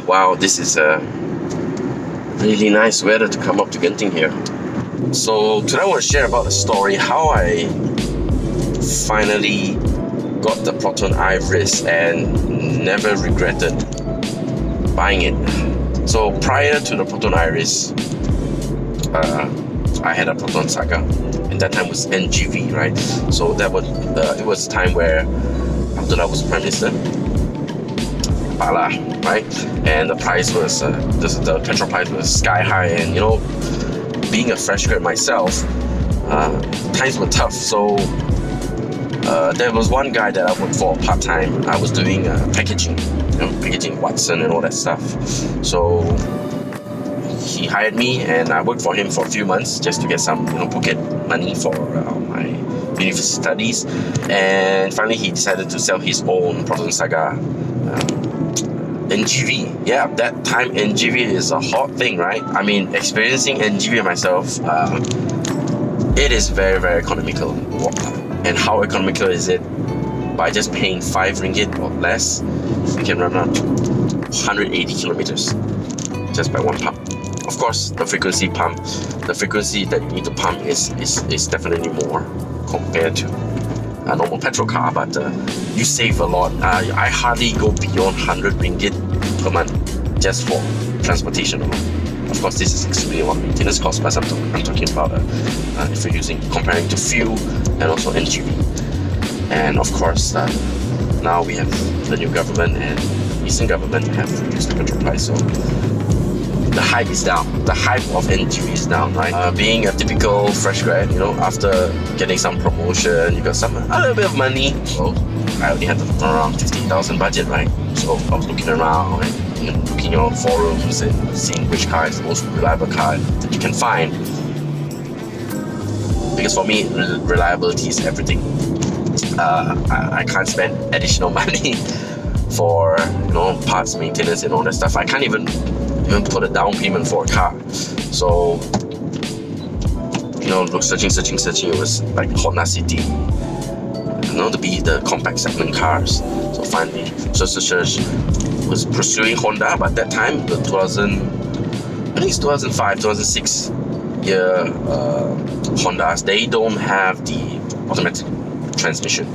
Wow, this is a really nice weather to come up to Genting here. So today I want to share about the story how I finally got the Proton Iriz and never regretted buying it. So prior to the Proton Iriz, I had a Proton Saga, and that time was NGV, right? So that was it was a time where after I was Prime Minister, right? And the price was the petrol price was sky high, and being a fresh grad myself, times were tough. So there was one guy that I worked for part-time. I was doing packaging, packaging Watson and all that stuff. So he hired me, and I worked for him for a few months just to get some pocket money for my university studies. And finally he decided to sell his own Proton Saga NGV. Yeah, that time NGV is a hot thing, right? I mean, experiencing NGV myself, it is very, very economical. And how economical is it? By just paying 5 ringgit or less, you can run up to 180 kilometers just by one pump. Of course, the frequency that you need to pump is definitely more compared to a normal petrol car, but you save a lot. I hardly go beyond 100 ringgit per month just for transportation alone. Of course, this is extremely a lot of maintenance cost, but I'm talking about if you're comparing to fuel and also NGV. And of course, now we have the new government and Eastern government have reduced the petrol price, so the hype is down. The hype of NGV is down, right? Being a typical fresh grad, after getting some promotion, you got a little bit of money. So I only had around 15,000 budget, right? So I was looking around and looking on forums and seeing which car is the most reliable car that you can find. Because for me, reliability is everything. I can't spend additional money for parts, maintenance, and all that stuff. I can't even put a down payment for a car. So searching, it was like Honda City, to be the compact segment cars. So finally, just was pursuing Honda, but that time the 2005, 2006 year Hondas, they don't have the automatic transmission.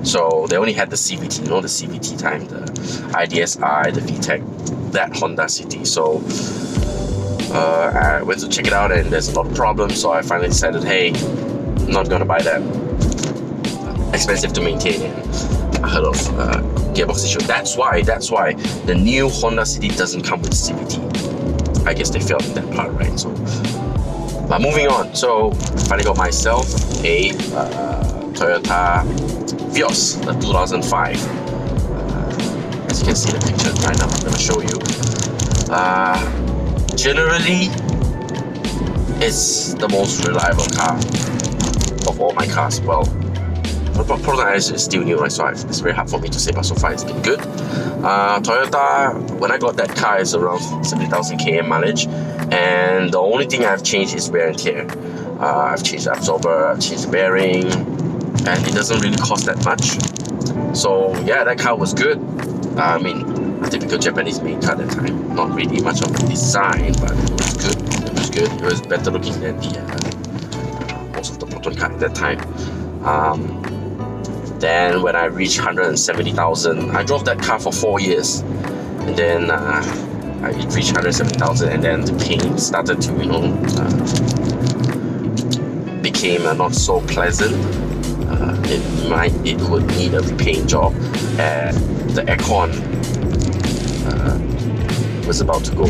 So they only had the CVT, the CVT time, the IDSI, the VTEC, that Honda City. So I went to check it out, and there's a lot of problems. So I finally decided, hey, I'm not gonna buy that. Expensive to maintain, and I heard of gearbox issue. That's why the new Honda City doesn't come with CVT. I guess they failed in that part, right? So, but moving on. So finally got myself a Toyota Vios, the 2005. As you can see the picture right now, I'm going to show you. Generally, it's the most reliable car of all my cars. Well, the Proton Iriz is still new, right? So it's very hard for me to say, but so far it's been good. Toyota, when I got that car, is around 70,000 km mileage, and the only thing I've changed is wear and tear. I've changed the absorber, I've changed the bearing, and it doesn't really cost that much. So yeah, that car was good. I mean, a typical Japanese made car at that time. Not really much of the design, but it was good. It was good. It was better looking than the most of the Proton car at that time. Then when I reached 170,000, I drove that car for 4 years, and then I reached 170,000, and then the paint started to became not so pleasant. It would need a repaint job, and the aircon was about to go.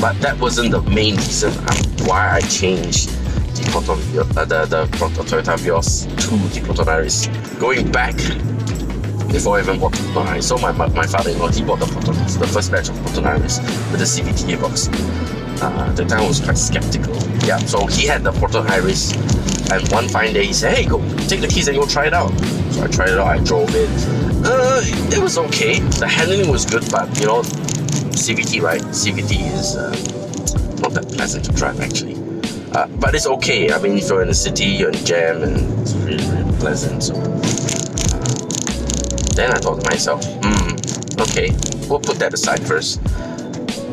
But that wasn't the main reason why I changed the Toyota Vios to the Proton Iriz. Going back, before I even bought the Proton Iriz, so my father-in-law, he bought the first batch of Proton Iriz with the CVT gearbox. At the time I was quite skeptical. Yeah, so he had the Proton Iriz, and one fine day he said, hey, go take the keys and go try it out. So I tried it out, I drove it. It was okay. The handling was good, but CVT, right? CVT is not that pleasant to drive actually. But it's okay. I mean, if you're in the city, you're in jam, and it's really, really pleasant. So then I thought to myself, okay, we'll put that aside first.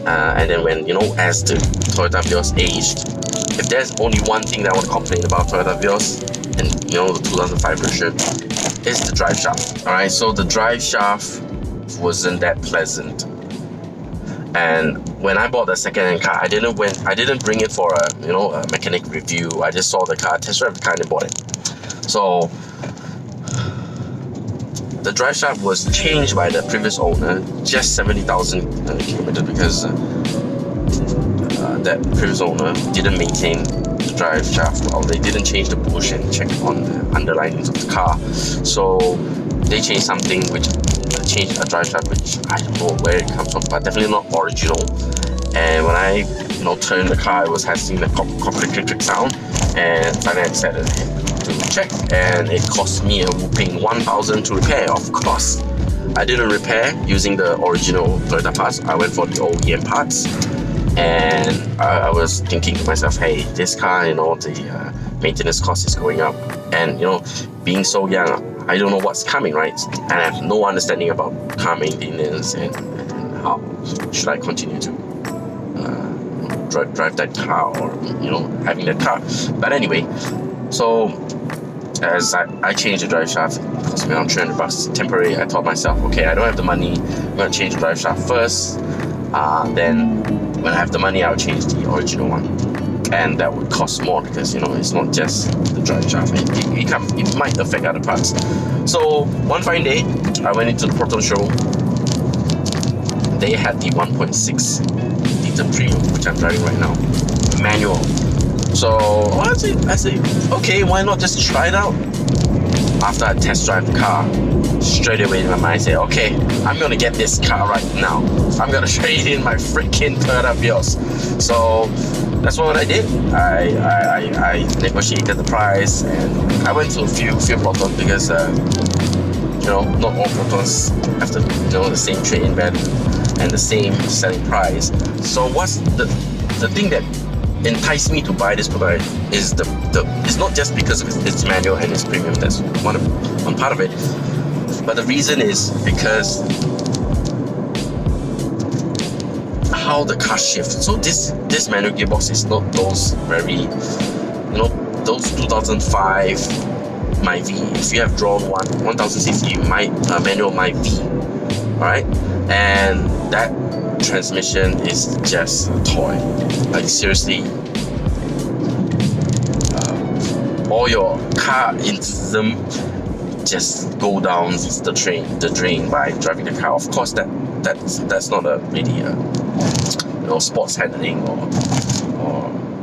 And then when, as the Toyota Vios aged, if there's only one thing that I want to complain about Toyota Vios and, the 2005 version, is the drive shaft. Alright, so the drive shaft wasn't that pleasant. And when I bought the second-hand car, I didn't bring it for a mechanic review. I just saw the car, test drive the car, and bought it. So the drive shaft was changed by the previous owner, just 70,000 kilometers, because that previous owner didn't maintain the drive shaft well. They didn't change the bush and check on the underlinings of the car. So they changed something which changed a drive shaft, which I don't know where it comes from, but definitely not original. And when I turned the car, it was having the click sound, and finally I decided to check, and it cost me a whooping 1,000 to repair. Of course, I didn't repair using the original Toyota parts. I went for the OEM parts, and I was thinking to myself, hey, this car, the maintenance cost is going up, and being so young, I don't know what's coming, right? And I have no understanding about car maintenance and how should I continue to drive that car, or having that car. But anyway, so as I changed the drive shaft, it cost me around 300 bucks temporary. I told myself, okay, I don't have the money, I'm gonna change the drive shaft first, then when I have the money, I'll change the original one. And that would cost more because it's not just the drive shaft, it might affect other parts. So one fine day, I went into the Proton showroom. They had the 1.6 liter premium, which I'm driving right now, manual. So I say, okay, why not just try it out? After I test drive the car, straight away in my mind I say, okay, I'm gonna get this car right now. I'm gonna trade in my freaking Toyota Vios. So that's what I did. I negotiated the price, and I went to a few Protons because not all Protons have the same trade-in value and the same selling price. So what's the thing that enticed me to buy this product is it's not just because of its manual and its premium. That's one part of it, but the reason is because how the car shifts. So this manual gearbox is not those very those 2005 my V. If you have drawn 1000cc manual my V, alright, and that transmission is just a toy. Like seriously, all your car into them just go down the drain by driving the car. Of course, that's not a really sports handling or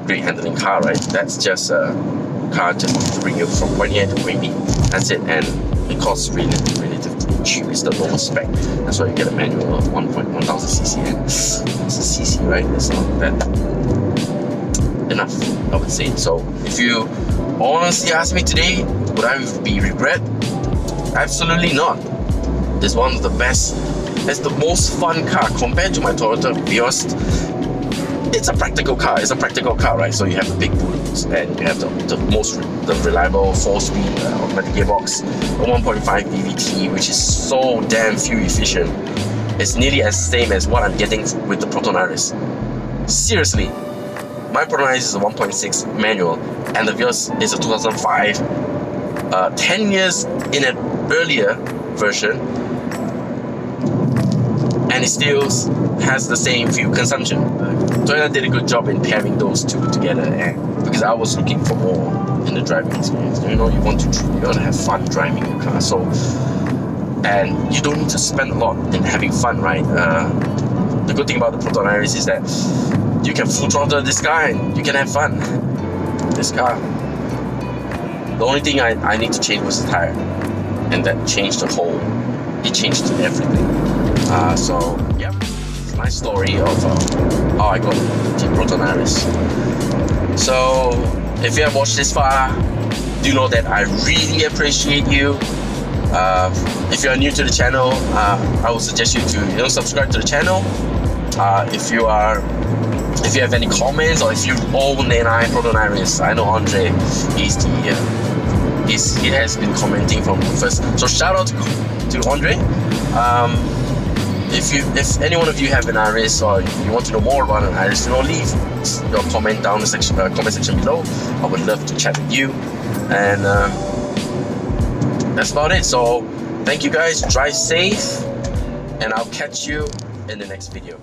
great handling car, right? That's just a car just to bring you from point A to point B. That's it, and it costs relatively cheap. It's the lowest spec. That's why you get a manual of 1000cc, and it's a cc, right? It's not that enough, I would say. So if you honestly ask me today, would I be regret? Absolutely not. It's one of the best. It's the most fun car compared to my Toyota Vios. It's a practical car. It's a practical car, right? So you have the big boots, and you have the reliable 4-speed automatic gearbox, a 1.5 VVT, which is so damn fuel efficient. It's nearly as same as what I'm getting with the Proton Iriz. Seriously, my Proton Iriz is a 1.6 manual, and the Vios is a 2005, 10 years in an earlier version, and it still has the same fuel consumption. Toyota did a good job in pairing those two together, and because I was looking for more in the driving experience. You want to have fun driving your car. So, and you don't need to spend a lot in having fun, right? The good thing about the Proton Iriz is that you can full throttle this car and you can have fun. This car. The only thing I need to change was the tire, and that changed it changed everything. So yeah, it's my story of how I got the Proton Iriz. So if you have watched this far, do know that I really appreciate you. If you are new to the channel, I would suggest you to subscribe to the channel. If you have any comments, or if you own an Proton Iriz, I know Andre, he has been commenting from first. So shout out to Andre. if any one of you have an Iriz or you want to know more about an Iriz, leave your comment down the section, comment section below. I would love to chat with you, and that's about it. So thank you guys, drive safe, and I'll catch you in the next video.